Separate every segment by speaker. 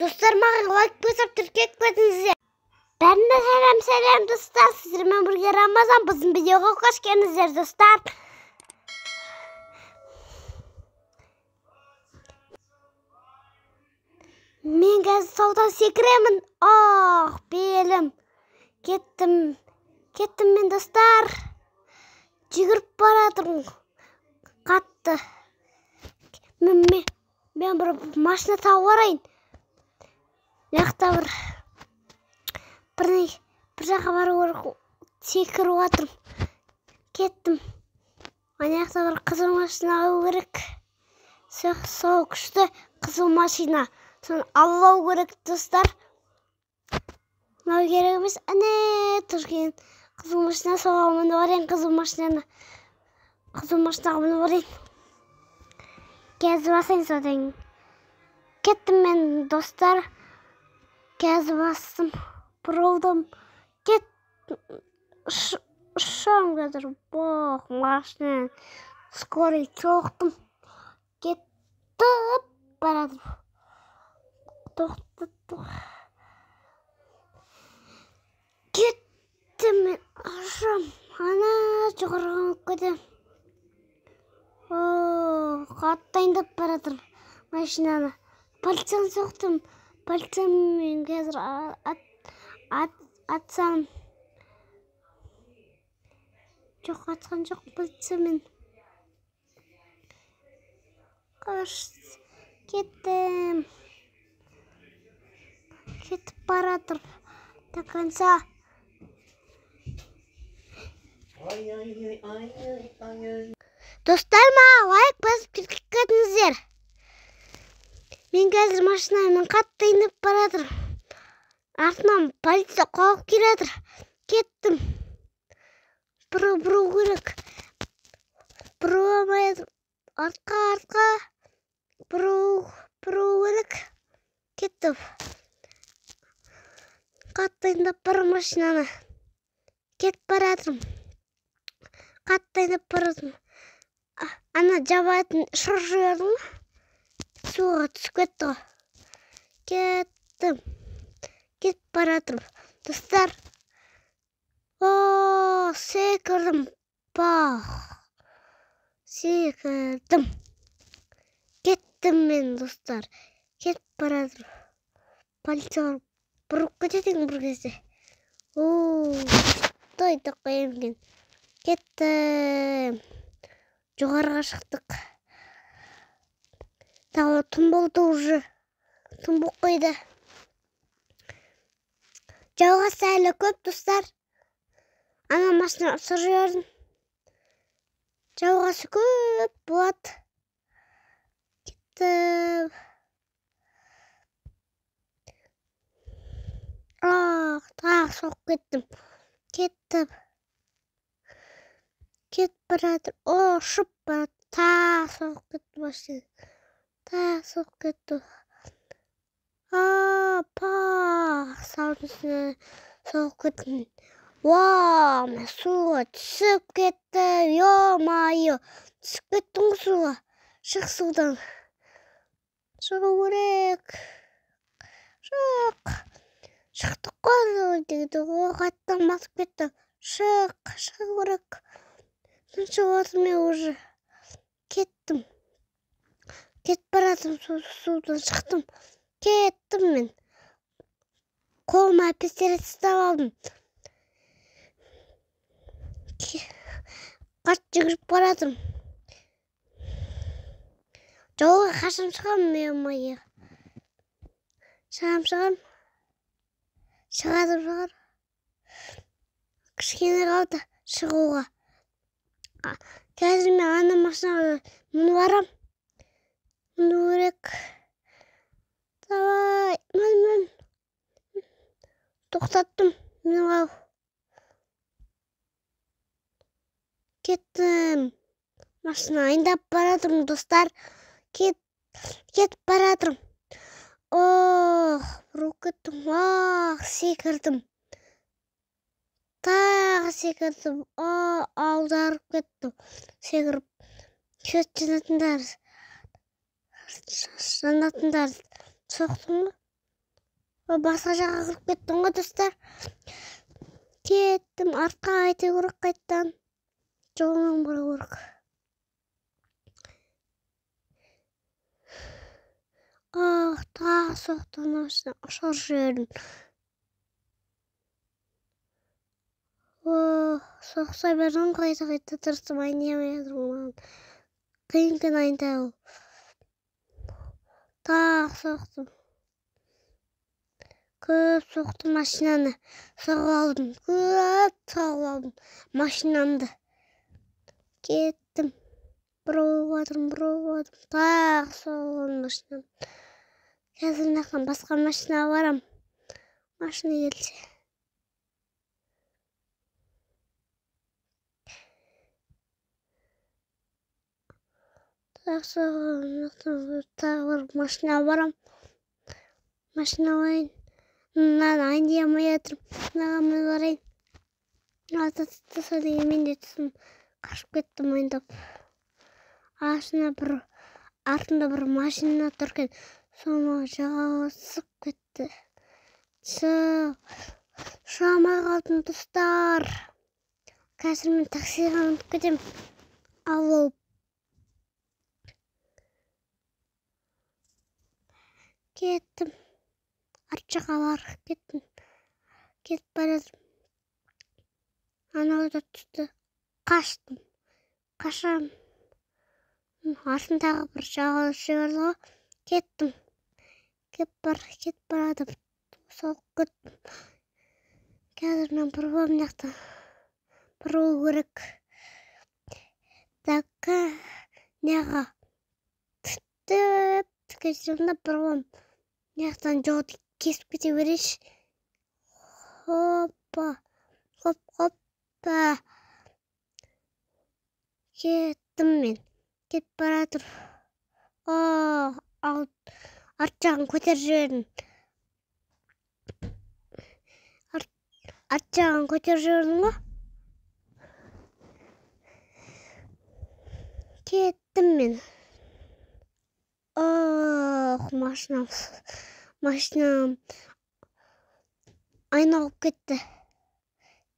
Speaker 1: Dostlar, mаған лайк басып тіркеп кетіңіздер. Бәріне сәлем достар. Сіздермен бірге Рамазан. Біздің видеоға қош келдіңіздер достар. Мен қазір таудан секіремін. Белім. Кеттім мен достар. Жүгіріп баратырмын. Қатты. Мен бір машина тауып алайын. Жақта бір жаққа бару секіріп жатырмын. Кеттім. Ана жақта бір қызыл машина алу керек. Сол күшті қызыл машина. Соны алу керек достар. Мынау керек емес. Әне тұрген қызыл машина, соған мініп барайын. Қызыл машинаға мініп барайын. Қазір басайын содан. Кеттім мен достар. Қазір бастым. Бұрылдым. Ұшам қазір. Машина. Скорый тоқтым. Кеттіп барадым. Тоқтым. Кеттім мен. Ұшам. Ана жоғарған көдем. Қаттайындап барадым машинаны. Полицияны соқтым. Полициямен қазір атсам. Жоқ, атқан жоқ полициямен. Кеттім. Кетіп баратыр. До конца. Достар, лайк басып кетіңіздер. Мен қазір машинамен қаттайынып баратыр. Артынан полиция қуып келатыр. Кеттім. Бұру керек. Бұру алмайды. Артқа. Бұру керек. Кеттім. Қаттайындап бар машинаны. Кетіп баратырмын. Қаттайындап баратырмын. Ана жабатын шыржырдың. Суға түсіп кетті. Кеттім. Кетіп баратырмын. Достар. Секірдім. Секірдім. Кеттім мен достар. Кетіп баратырмын. Полицияға бұрып кететін бір кезде. Той тақайымген. Кеттім. Жоғарға шықтық. Тағы түн болды уже. Түн болып қойды. Жалғасы әлі көп достар. Ана машина сұржырдың. Жалғасы көп болады. Кеттім. Тағы соғып кеттім. Кеттім. Кетіп баратыр. Ұшып баратыр. Тағы соғып кетті машина. Тағы соғып кетті. Саудысына соғып кеттім. Мен суға түсіп кетті. Йо-майо. Түсіп кеттім суға. Шық судан. Шығу керек. Шықтық қой. Қаттан басып кетті. Шығу керек. Шығуатым мен уже. Кеттім. Кетіп баратым судан шықтым. Кеттім мен. Қолыма пистолет ұстап алдым. Қатты жүгіріп баратым. Жолға қашам шығам мен. Шығам. Шығар. Кішкене қалды шығуға. Қазір мен ана машинаға мініп барам. Міну керек. Давай. Мін. Тоқтаттым. Мініп ал. Кеттім. Машина айындап баратырмын достар. Кетіп баратырмын. Бұрып кеттім. Секірдім. Тағы секірдім. Аударып кеттім. Секіріп. Жанатындар. Соқтың ба? Басқа жаққа кіріп кеттім ғой достар. Кеттім, артқа айта керек қайттан. Жолынан бара керек. Тағы соқтан ашына ұшар жерін. Соқса бердім қайта тырыстым, айнемей жатырмын. Қиын айнтау. Тағы соқтым. Көп соқтым машинаны. Көп соғып алдым машинамды. Кеттім. Бұрып атырым. Тағы соғып алдым машинамды. Қазір мынақтан басқа машинаға барам. Машина келсе. Тағы бір машинаға барам. Машина ойын. Мынаны айнемей жатырмын. Мынаған барайын. Тасадеген мен де түсім. Қашып кеттім ойындап. Ашына бір артында бір машина тұр екен. Соны жасып кетті. Шамай қалдым достар. Қазір мен таксиға ұмытып кетем. Алло. Кеттім. Арт жаққа барып кеттім. Кетіп бара жатырмын. Анау да түсті. Қаштым. Қашам. Артындағы бір жағалы жіберді ғой. Кеттім. Кетіп барады. Соғып кеттім. Қазір мен бұрып мынақта. Бұру керек. Дәкі неға. Кешірімді бұрып. Мынақтан жолды кесіп кете берейші. Хоппа. Кеттім мен. Кетіп баратыр. Арт жағын көтер жібердім. Арт жағын көтер жібердім ғой. Кеттім мен. Машинам айналып кетті.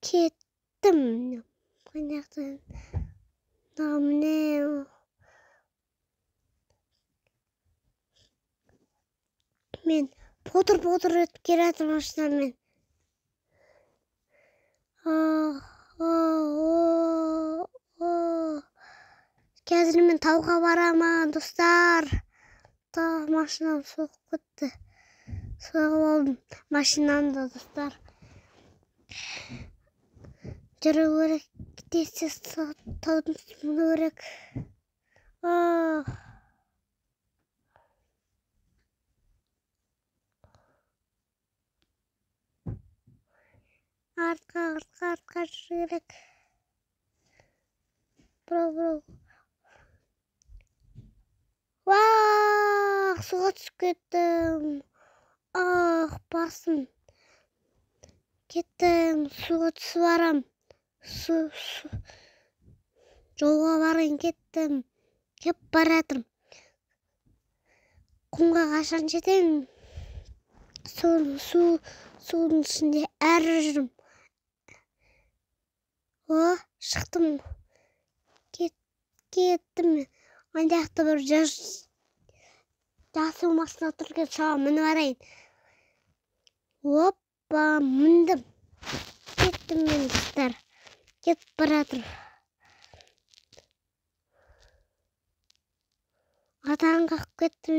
Speaker 1: Кеттім. Қайнақтан. Мен потыр өтіп келе жатырмын машинамен. Қазір мен тауға барамын, достар. Машинам соғып кетті. Соғып алдым машинамды, достар. Жүру керек. Тез таудың үстіне керек. Артқа жүру керек. Бұрау. Суға түсіп кеттім. Басым. Кеттім, суға түсіп барам. Жолға барайын кеттім. Кеп баратырмын. Құмға қашан жетем. Судың ішінде әрі жүрім. Шықтым. Кеттім. Андақта бір жасыл машина тұрген соған мініп барайын. Міндім. Кеттім мен достар. Кетіп баратыр. Адам қақып кеттім,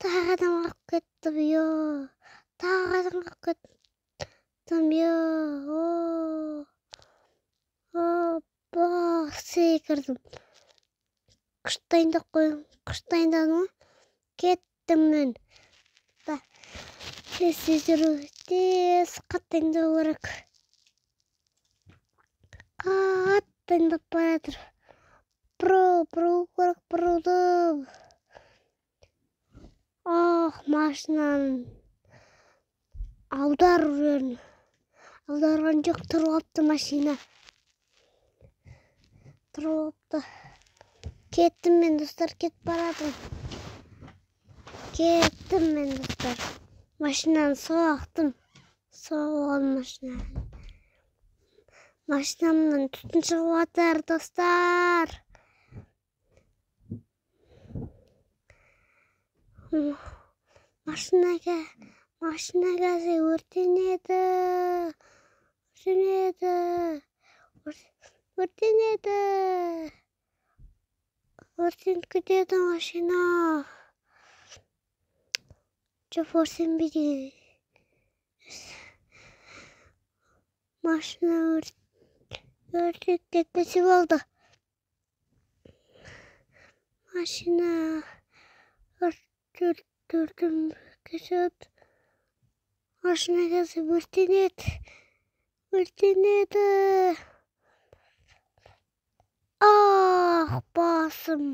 Speaker 1: Тағы адам қақып кеттім, Тағы адам қақып кеттім, Секірдім. Қыштайындадым. Кеттім мен. Тез қаттайындау керек. Қаттайындап баратыр. Бұру керек, бұрудым. Машинаны аударған жоқ, тұрып алыпты машина. Кеттім мен достар, кетіп баратырмын. Машинаны соқтым. Соғылған машинаны. Машинамнан түтін шығып жатыр, достар. Машина қазір өртенеді. Өртеніп кетеді машина. Жоқ, өртенбейді. Машина өртеніп кетпесе болды. Машина өртеніп кетеді. Машина қазір өртенеді. Басым.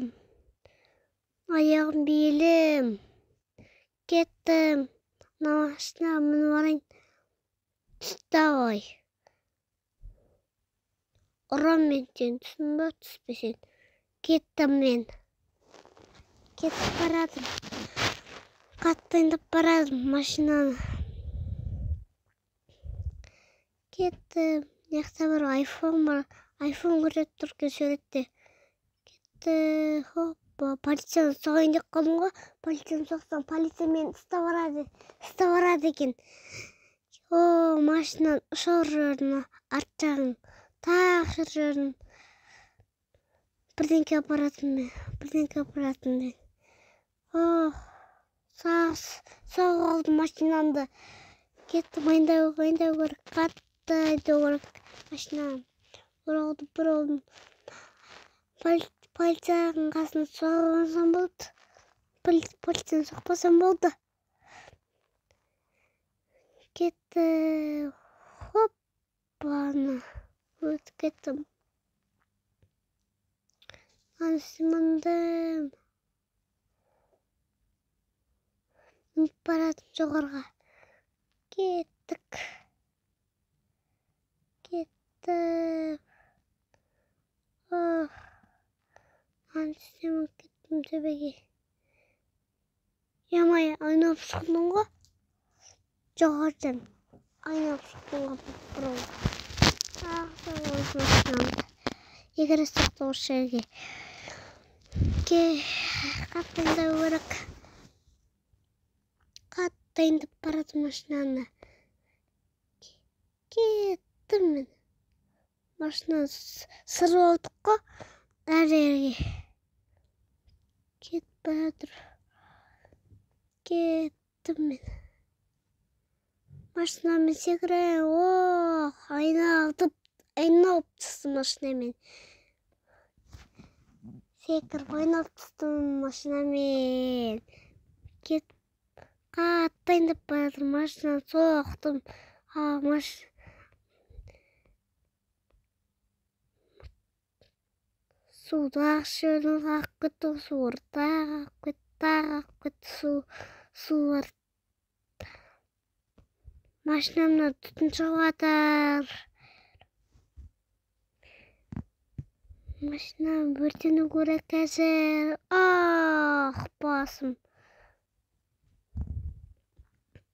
Speaker 1: Аяғым, белім. Кеттім. Машина мініп алайын. Давай. Ұрам мен сен, түсін бе, түспесен. Кеттім мен. Кетіп барадым. Қаттайындап барадым машинаны. Кеттім. Яқта бір айфон бар. Айфон көреді тұрген суретте. Кетті. Хоппа. Полицияны соғайын деп қалдым ғой. Полицияны соқсам, полиция мені ұстап барады екен. Машинаны ұшар жүрін, арт жағын, тағы жүрін. Бірдеңке апаратым мен. Соғып алдым машинамды. Кеттім, айындау керек. Қатты айдау керек машинам. Бұралдым. Полицияның қасына соғылсам болды. Полицияны соқпасам болды. Кетті. Хоппаны. Өтіп кеттім. Анысымындым. Мініп барадым жоғарға. Кеттім. Анысымын кеттім төбеге. Ямай, айналып шықтың ғой. Жоғардан. Айналып шықтың ғой. Бұрау. Егер соқты осы жерге. Қаттайындау керек. Қаттайындап барады машинаны. Кеттім мен. Машинаны сырып алдық қой. Әр жерге. Кетіп барадыр. Кеттім мен. Машинамен секірем. Айналып түстім машинамен. Секіріп айналып түстім машинамен. Кетіп қаттайындап барадыр. Машинаны соқтым. Суды ақшырын ағып кетті. Суырды ағып кетті. Су бар. Машинамнан түтін шығып жатыр. Машинам өртену керек қазір. Басым.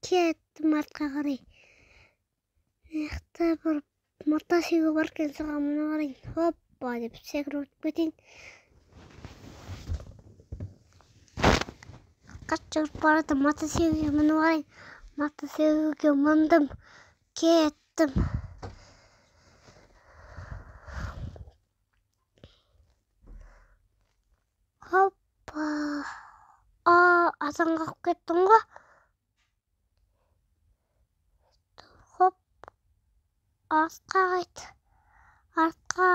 Speaker 1: Кеттім артқа қарай. Яқта бір мотоцикл бар екен, соған мініп алайын. Хоппа деп секіріп өтіп кетейін. Қашып жүріп барады, мотоциклге мініп алайын. Мотоциклге міндім. Кеттім. Хоппа. Атан қалып кеттің ғой. Хоп. Артқа қайт. Артқа.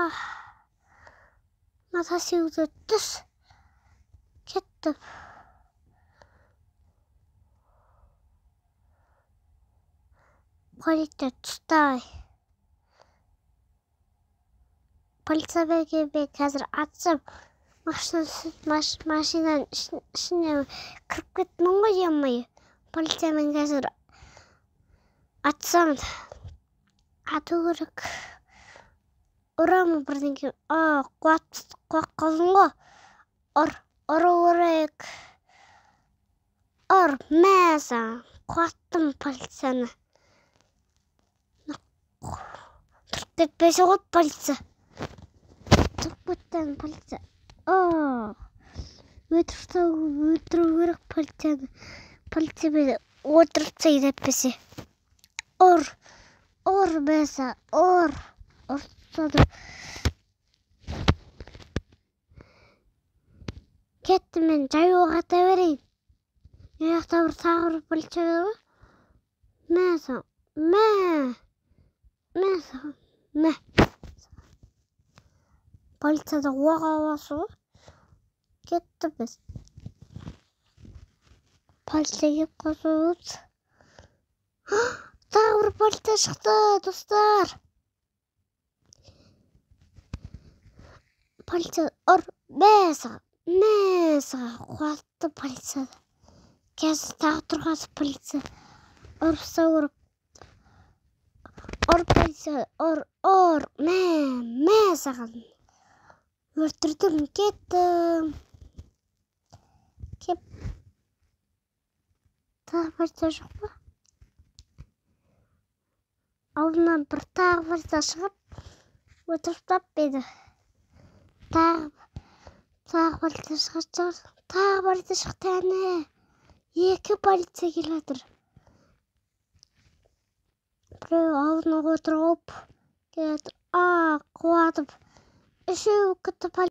Speaker 1: Мотоциклді түс. Кеттім. Полиция тұстай. Полиция бәке қазір атсам. Машинаның ішіне кіріп кеттім ғой ямай. Полициямен қазір атсам. Ату керек. Ұрамы бірдеңке. Қуат қалдың ғой. Ұру керек. Мәсі. Қуаттым полицияны. Тұрып кетпесе ғой полиция. Тұрып кеткен полиция. Өлтіру керек полицияны. Полиция мені өлтіріп тастайды әйтпесе. Ұр бәса, ұрсады. Кеттім мен жаяуға қайта берейін. Аяқта бір тағы бір полиция бар ма? Мә. Полицияда оқ аласы ғой. Кетті біз. Полиция кеп қосып. Тағы бір полиция шықты, достар. Полиция ұр, мәсіға, қуатты полицияда. Қазір тағы тұрғасы полиция. Ұрса ұрып. Ұр полиция, ұр, мә саған. Өлтірдім, кеттім. Кеп. Тағы полиция жоқ па? Алдынан бір тағы полиция шығып, өтіріп тап беді. Тағы полиция шығып, тағы полиция шықты әне. Екі полиция келіп жатыр. Біреу алдына отырып келіп жатыр. Қуатып. Үшеу күтті полиция.